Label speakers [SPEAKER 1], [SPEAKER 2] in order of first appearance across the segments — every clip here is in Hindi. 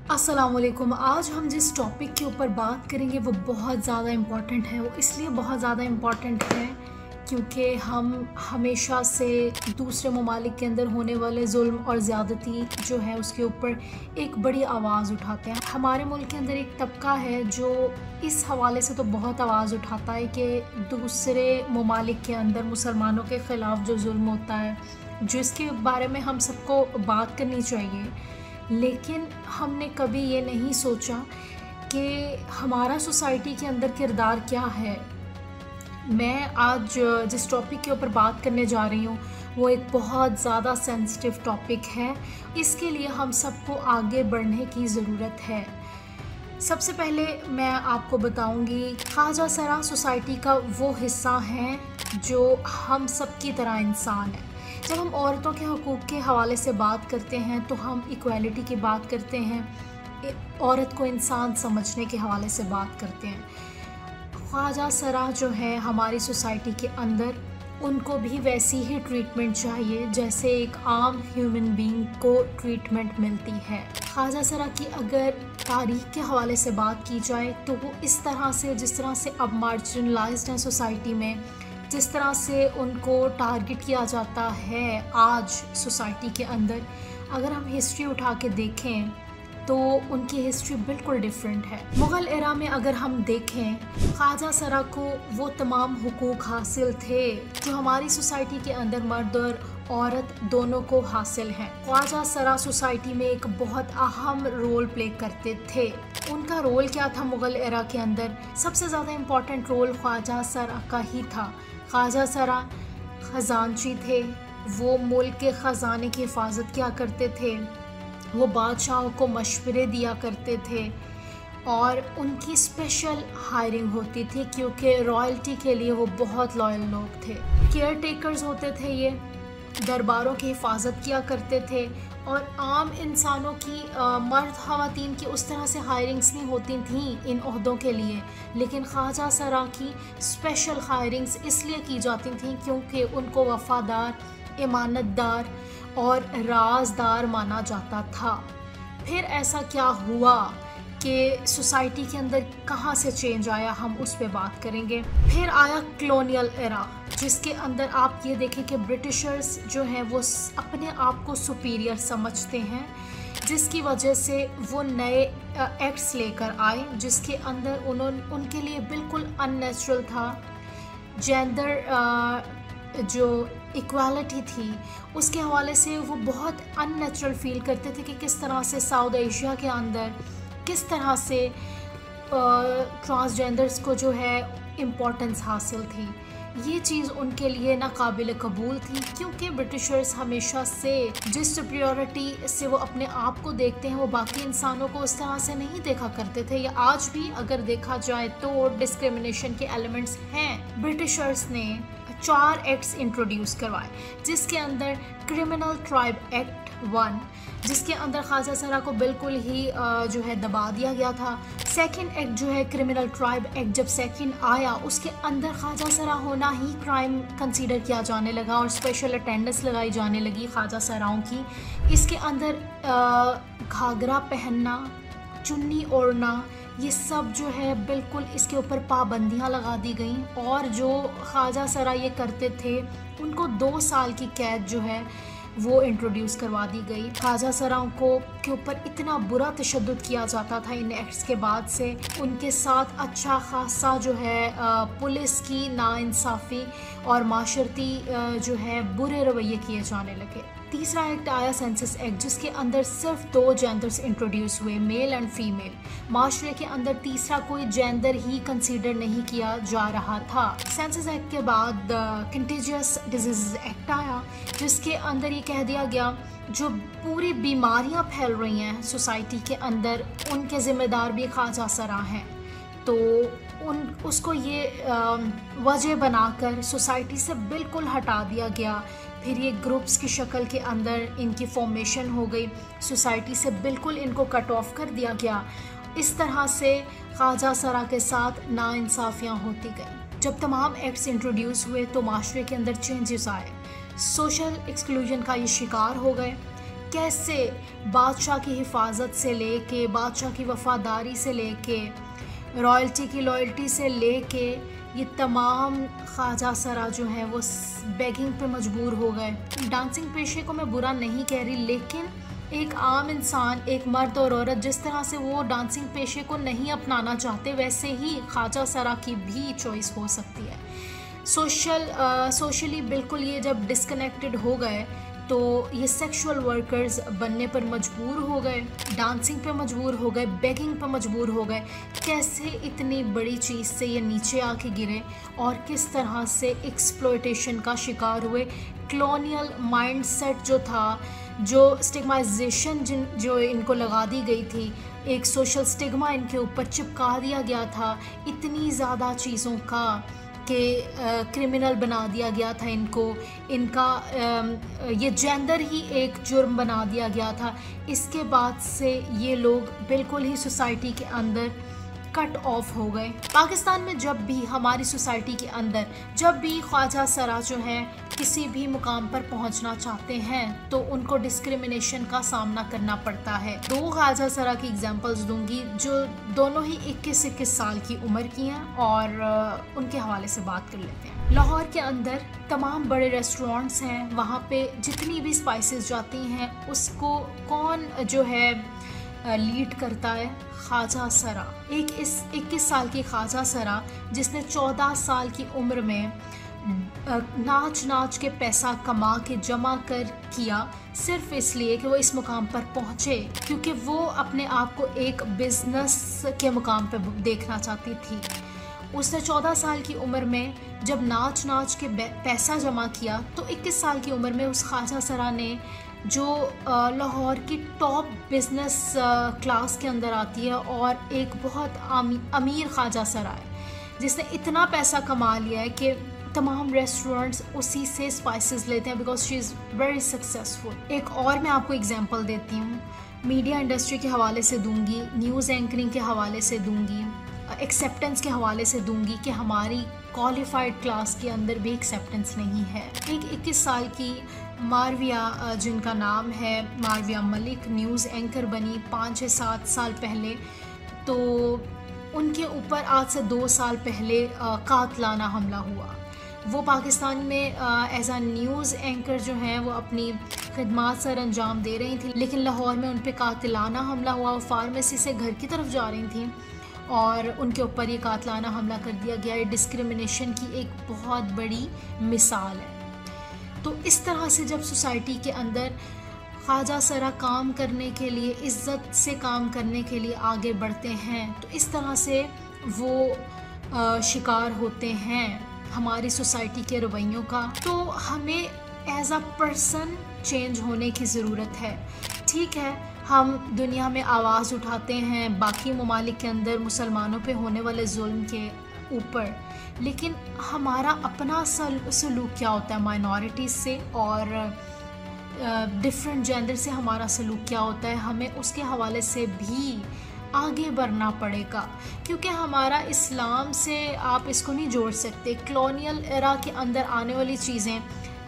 [SPEAKER 1] अस्सलामुअलैकुम। आज हम जिस टॉपिक के ऊपर बात करेंगे वो बहुत ज़्यादा इम्पॉर्टेंट है। वो इसलिए बहुत ज़्यादा इम्पॉर्टेंट है क्योंकि हम हमेशा से दूसरे ममालिक के अंदर होने वाले जुल्म और ज़्यादती जो है उसके ऊपर एक बड़ी आवाज़ उठाते हैं। हमारे मुल्क के अंदर एक तबका है जो इस हवाले से तो बहुत आवाज़ उठाता है कि दूसरे ममालिक के अंदर मुसलमानों के ख़िलाफ़ जो जुल्म होता है, जिसके बारे में हम सबको बात करनी चाहिए। लेकिन हमने कभी ये नहीं सोचा कि हमारा सोसाइटी के अंदर किरदार क्या है। मैं आज जिस टॉपिक के ऊपर बात करने जा रही हूँ वो एक बहुत ज़्यादा सेंसिटिव टॉपिक है। इसके लिए हम सबको आगे बढ़ने की ज़रूरत है। सबसे पहले मैं आपको बताऊंगी, ख्वाजा सरा सोसाइटी का वो हिस्सा है जो हम सब की तरह इंसान है। जब हम औरतों के हकूक़ के हवाले से बात करते हैं तो हम इक्वालिटी की बात करते हैं, औरत को इंसान समझने के हवाले से बात करते हैं। ख्वाजा सरा जो है हमारी सोसाइटी के अंदर, उनको भी वैसी ही ट्रीटमेंट चाहिए जैसे एक आम ह्यूमन बीइंग को ट्रीटमेंट मिलती है। ख्वाजा सरा की अगर तारीख़ के हवाले से बात की जाए तो वो इस तरह से, जिस तरह से अब मार्जिनलाइज्ड हैं सोसाइटी में, जिस तरह से उनको टारगेट किया जाता है आज सोसाइटी के अंदर, अगर हम हिस्ट्री उठा के देखें तो उनकी हिस्ट्री बिल्कुल डिफरेंट है। मुग़ल एरा में अगर हम देखें, ख्वाजा सरा को वो तमाम हुकूक हासिल थे जो हमारी सोसाइटी के अंदर मर्द और औरत दोनों को हासिल हैं। ख्वाजा सरा सोसाइटी में एक बहुत अहम रोल प्ले करते थे। उनका रोल क्या था मुग़ल एरा के अंदर? सबसे ज़्यादा इम्पॉर्टेंट रोल ख्वाजा सरा का ही था। ख्वाजा सरा ख़जानची थे, वो मुल्क के ख़जाने की हिफाजत किया करते थे, वो बादशाहों को मशवरे दिया करते थे और उनकी स्पेशल हायरिंग होती थी क्योंकि रॉयल्टी के लिए वो बहुत लॉयल लोग थे। केयर टेकर्स होते थे, ये दरबारों की हिफाजत किया करते थे और आम इंसानों की मर्द ख़वातीन की उस तरह से हायरिंग्स नहीं होती थी इन ओहदों के लिए। लेकिन ख्वाजा सरा की स्पेशल हायरिंग्स इसलिए की जाती थी क्योंकि उनको वफ़ादार, ईमानतदार और राजदार माना जाता था। फिर ऐसा क्या हुआ कि सोसाइटी के अंदर कहाँ से चेंज आया, हम उस पे बात करेंगे। फिर आया कॉलोनियल एरा, जिसके अंदर आप ये देखें कि ब्रिटिशर्स जो हैं वो अपने आप को सुपीरियर समझते हैं, जिसकी वजह से वो नए एक्ट्स लेकर आए जिसके अंदर उनके लिए बिल्कुल अननेचुरल था। जेंडर जो इक्वालिटी थी उसके हवाले से वो बहुत अननेचुरल फील करते थे कि किस तरह से साउथ एशिया के अंदर किस तरह से ट्रांसजेंडर्स को जो है इम्पोर्टेंस हासिल थी। ये चीज़ उनके लिए नाकाबिल कबूल थी क्योंकि ब्रिटिशर्स हमेशा से जिस सुपीरियरिटी से वो अपने आप को देखते हैं वो बाकी इंसानों को उस तरह से नहीं देखा करते थे। या आज भी अगर देखा जाए तो डिस्क्रिमिनेशन के एलिमेंट्स हैं। ब्रिटिशर्स ने 4 एक्ट्स इंट्रोड्यूस करवाए, जिसके अंदर क्रिमिनल ट्राइब एक्ट 1, जिसके अंदर ख्वाजा सरा को बिल्कुल ही जो है दबा दिया गया था। सेकंड एक्ट जो है क्रिमिनल ट्राइब एक्ट, जब सेकंड आया उसके अंदर ख्वाजा सरा होना ही क्राइम कंसीडर किया जाने लगा और स्पेशल अटेंडेंस लगाई जाने लगी ख्वाजा सराओं की। इसके अंदर घाघरा पहनना, चुन्नी ओढ़ना, ये सब जो है बिल्कुल इसके ऊपर पाबंदियां लगा दी गई और जो ख्वाजा सरा ये करते थे उनको 2 साल की कैद जो है वो इंट्रोड्यूस करवा दी गई। ख्वाजा सराओं को के ऊपर इतना बुरा तशद्दुद किया जाता था इन एक्ट्स के बाद से। उनके साथ अच्छा खासा जो है पुलिस की नाइंसाफ़ी और माशरती जो है बुरे रवैये किए जाने लगे। तीसरा एक्ट आया सेंसस एक्ट, जिसके अंदर सिर्फ 2 जेंडर्स इंट्रोड्यूस हुए, मेल एंड फीमेल। माशरे के अंदर तीसरा कोई जेंडर ही कंसीडर नहीं किया जा रहा था। सेंसस एक्ट के बाद कंटेजियस डिजीज़ एक्ट आया, जिसके अंदर ये कह दिया गया जो पूरी बीमारियां फैल रही हैं सोसाइटी के अंदर उनके ज़िम्मेदार भी ख्वाजा सरा हैं। तो उसको ये वजह बनाकर सोसाइटी से बिल्कुल हटा दिया गया। फिर ये ग्रुप्स की शक्ल के अंदर इनकी फॉर्मेशन हो गई, सोसाइटी से बिल्कुल इनको कट ऑफ कर दिया गया। इस तरह से ख्वाजा सरा के साथ नाइंसाफ़ियाँ होती गई। जब तमाम एक्ट्स इंट्रोड्यूस हुए तो माशरे के अंदर चेंजेस आए, सोशल एक्सक्लूजन का ये शिकार हो गए। कैसे बादशाह की हिफाजत से लेके, बादशाह की वफ़ादारी से लेके, रॉयल्टी की लॉयल्टी से लेके, ये तमाम ख्वाजा सरा जो हैं वो बेगिंग पे मजबूर हो गए। डांसिंग पेशे को मैं बुरा नहीं कह रही, लेकिन एक आम इंसान, एक मर्द और औरत जिस तरह से वो डांसिंग पेशे को नहीं अपनाना चाहते, वैसे ही ख्वाजा सरा की भी चॉइस हो सकती है। सोशली बिल्कुल ये जब डिस्कनेक्टेड हो गए तो ये सेक्सुअल वर्कर्स बनने पर मजबूर हो गए, डांसिंग पे मजबूर हो गए, बेगिंग पे मजबूर हो गए। कैसे इतनी बड़ी चीज़ से ये नीचे आके गिरे और किस तरह से एक्सप्लॉयटेशन का शिकार हुए। कॉलोनियल माइंडसेट जो था, जो स्टिग्माइजेशन जो इनको लगा दी गई थी, एक सोशल स्टिग्मा इनके ऊपर चिपका दिया गया था, इतनी ज़्यादा चीज़ों का कि क्रिमिनल बना दिया गया था इनको, इनका ये जेंडर ही एक जुर्म बना दिया गया था। इसके बाद से ये लोग बिल्कुल ही सोसाइटी के अंदर कट ऑफ हो गए। पाकिस्तान में जब भी हमारी सोसाइटी के अंदर जब भी ख्वाजा सरा जो हैं किसी भी मुकाम पर पहुंचना चाहते हैं तो उनको डिस्क्रिमिनेशन का सामना करना पड़ता है। 2 ख्वाजा सरा की एग्जांपल्स दूंगी जो दोनों ही 21-21 साल की उम्र की हैं और उनके हवाले से बात कर लेते हैं। लाहौर के अंदर तमाम बड़े रेस्टोरेंट्स हैं, वहाँ पे जितनी भी स्पाइसेस जाती हैं उसको कौन जो है लीड करता है? ख्वाजा सरा। एक इस 21 साल की ख्वाजा सरा जिसने 14 साल की उम्र में नाच के पैसा कमा के जमा कर किया, सिर्फ इसलिए कि वो इस मुकाम पर पहुँचे, क्योंकि वो अपने आप को एक बिजनेस के मुकाम पर देखना चाहती थी। उसने 14 साल की उम्र में जब नाच के पैसा जमा किया तो 21 साल की उम्र में उस ख्वाजा सरा ने, जो लाहौर की टॉप बिजनेस क्लास के अंदर आती है और एक बहुत अमीर ख्वाजा सरा है, जिसने इतना पैसा कमा लिया है कि तमाम रेस्टोरेंट्स उसी से स्पाइसेस लेते हैं because she is very successful. एक और मैं आपको एग्जांपल देती हूँ, मीडिया इंडस्ट्री के हवाले से दूंगी, न्यूज़ एंकरिंग के हवाले से दूंगी, एक्सेप्टेंस के हवाले से दूंगी कि हमारी क्वालिफाइड क्लास के अंदर भी एक्सेप्टेंस नहीं है। एक 21 साल की मारविया, जिनका नाम है मारविया मलिक, न्यूज़ एंकर बनी 5-7 साल पहले। तो उनके ऊपर आज से 2 साल पहले कातलाना हमला हुआ। वो पाकिस्तान में एज आ न्यूज़ एंकर जो हैं वो अपनी खिदमात सर अंजाम दे रही थी, लेकिन लाहौर में उन पर कातलाना हमला हुआ। वो फार्मेसी से घर की तरफ जा रही थी और उनके ऊपर ये कातलाना हमला कर दिया गया। ये डिस्क्रिमिनेशन की एक बहुत बड़ी मिसाल है। तो इस तरह से जब सोसाइटी के अंदर ख्वाजा सरा काम करने के लिए, इज़्ज़त से काम करने के लिए आगे बढ़ते हैं, तो इस तरह से वो शिकार होते हैं हमारी सोसाइटी के रवैयों का। तो हमें एज अ पर्सन चेंज होने की ज़रूरत है। ठीक है, हम दुनिया में आवाज़ उठाते हैं बाकी ममालिक के अंदर मुसलमानों पे होने वाले जुल्म के ऊपर, लेकिन हमारा अपना सलूक क्या होता है माइनॉरिटीज़ से और डिफरेंट जेंडर से हमारा सलूक क्या होता है, हमें उसके हवाले से भी आगे बढ़ना पड़ेगा। क्योंकि हमारा इस्लाम से आप इसको नहीं जोड़ सकते। कॉलोनियल एरा के अंदर आने वाली चीज़ें,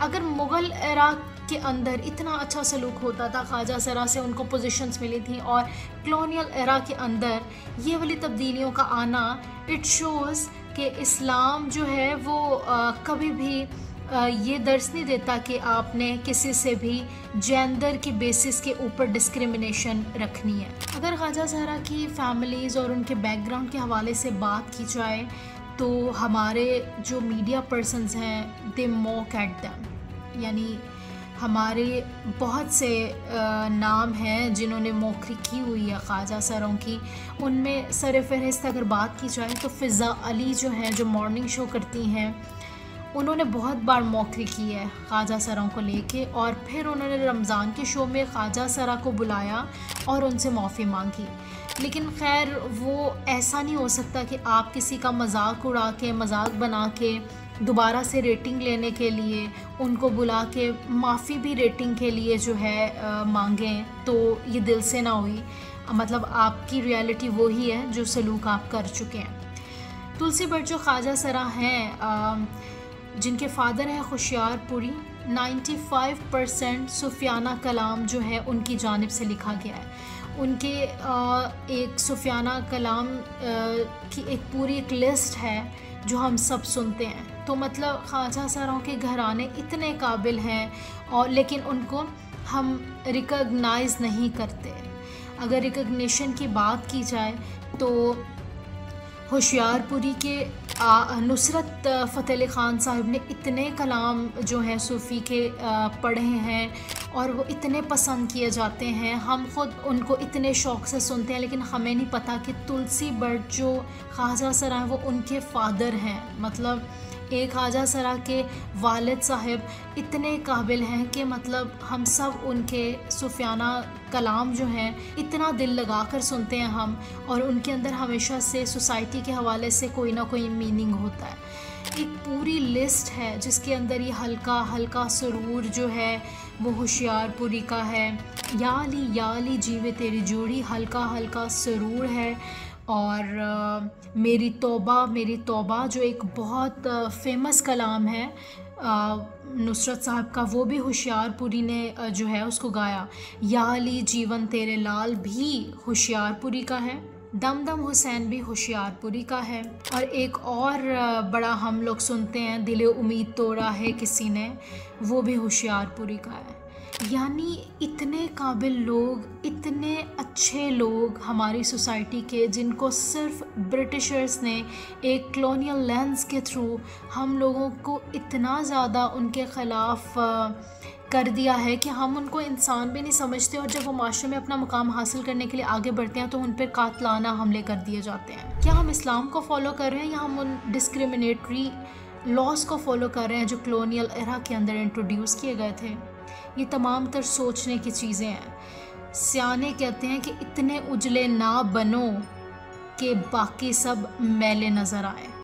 [SPEAKER 1] अगर मुग़ल एरा के अंदर इतना अच्छा सलूक होता था, ख्वाजा सरा से उनको पोजीशंस मिली थी, और कॉलोनियल एरा के अंदर ये वाली तब्दीलियों का आना, इट शोज़ कि इस्लाम जो है वो कभी भी ये दर्ज नहीं देता कि आपने किसी से भी जेंडर की बेसिस के ऊपर डिस्क्रिमिनेशन रखनी है। अगर ख्वाजा सरा की फैमिलीज़ और उनके बैकग्राउंड के हवाले से बात की जाए तो हमारे जो मीडिया पर्सनस हैं, दे मॉक एट देम, यानी हमारे बहुत से नाम हैं जिन्होंने मौखरी की हुई है ख्वाजा सरों की। उनमें सर फहरिस्त अगर बात की जाए तो फ़िज़ा अली जो हैं, जो मॉर्निंग शो करती हैं, उन्होंने बहुत बार मौखरी की है ख्वाजा सरों को लेके, और फिर उन्होंने रमज़ान के शो में ख्वाजा सरा को बुलाया और उनसे माफ़ी मांगी। लेकिन खैर वो ऐसा नहीं हो सकता कि आप किसी का मजाक उड़ा के, मजाक बना के दोबारा से रेटिंग लेने के लिए उनको बुला के माफ़ी भी रेटिंग के लिए जो है मांगें, तो ये दिल से ना हुई। मतलब आपकी रियलिटी वो ही है जो सलूक आप कर चुके हैं। तुलसी भट्ट जो ख्वाजा सरा हैं, जिनके फादर हैं खुशियारपुरी, 95% सुफियाना कलाम जो है उनकी जानिब से लिखा गया है। उनके एक सुफियाना कलाम की एक पूरी एक लिस्ट है जो हम सब सुनते हैं। तो मतलब ख्वाजा सराओं के घराने इतने काबिल हैं और लेकिन उनको हम रिकॉग्नाइज़ नहीं करते। अगर रिकग्निशन की बात की जाए तो होशियारपुरी के नुसरत फ़तेह अली ख़ान साहब ने इतने कलाम जो हैं सूफ़ी के पढ़े हैं और वो इतने पसंद किए जाते हैं। हम ख़ुद उनको इतने शौक़ से सुनते हैं, लेकिन हमें नहीं पता कि तुलसी बट जो ख्वाजा सरा हैं वो उनके फ़ादर हैं। मतलब एक ख्वाजा सरा के वालिद साहब इतने काबिल हैं कि मतलब हम सब उनके सूफियाना कलाम जो हैं इतना दिल लगा कर सुनते हैं हम, और उनके अंदर हमेशा से सोसाइटी के हवाले से कोई ना कोई मीनिंग होता है। एक पूरी लिस्ट है जिसके अंदर ये हल्का हल्का सुरूर जो है वो होशियारपुरी का है। याली जीवे तेरी जोड़ी हल्का हल्का सुरूर है। और मेरी तौबा जो एक बहुत फेमस कलाम है नुसरत साहब का, वो भी होशियारपुरी ने जो है उसको गाया। याली जीवन तेरे लाल भी होशियारपुरी का है। दम हुसैन भी होशियारपुरी का है। और एक और बड़ा हम लोग सुनते हैं, दिले उम्मीद तोड़ा है किसी ने, वो भी होशियारपुरी का है। यानी इतने काबिल लोग, इतने अच्छे लोग हमारी सोसाइटी के, जिनको सिर्फ ब्रिटिशर्स ने एक कॉलोनियल लेंस के थ्रू हम लोगों को इतना ज़्यादा उनके ख़िलाफ़ कर दिया है कि हम उनको इंसान भी नहीं समझते, और जब वो माशरे में अपना मुकाम हासिल करने के लिए आगे बढ़ते हैं तो उन पर कातलाना हमले कर दिए जाते हैं। क्या हम इस्लाम को फॉलो कर रहे हैं या हम उन डिस्क्रिमिनेटरी लॉस को फॉलो कर रहे हैं जो कॉलोनियल एरा के अंदर इंट्रोड्यूस किए गए थे? ये तमाम तर सोचने की चीज़ें हैं। सियाने कहते हैं कि इतने उजले ना बनो कि बाकी सब मैले नज़र आए।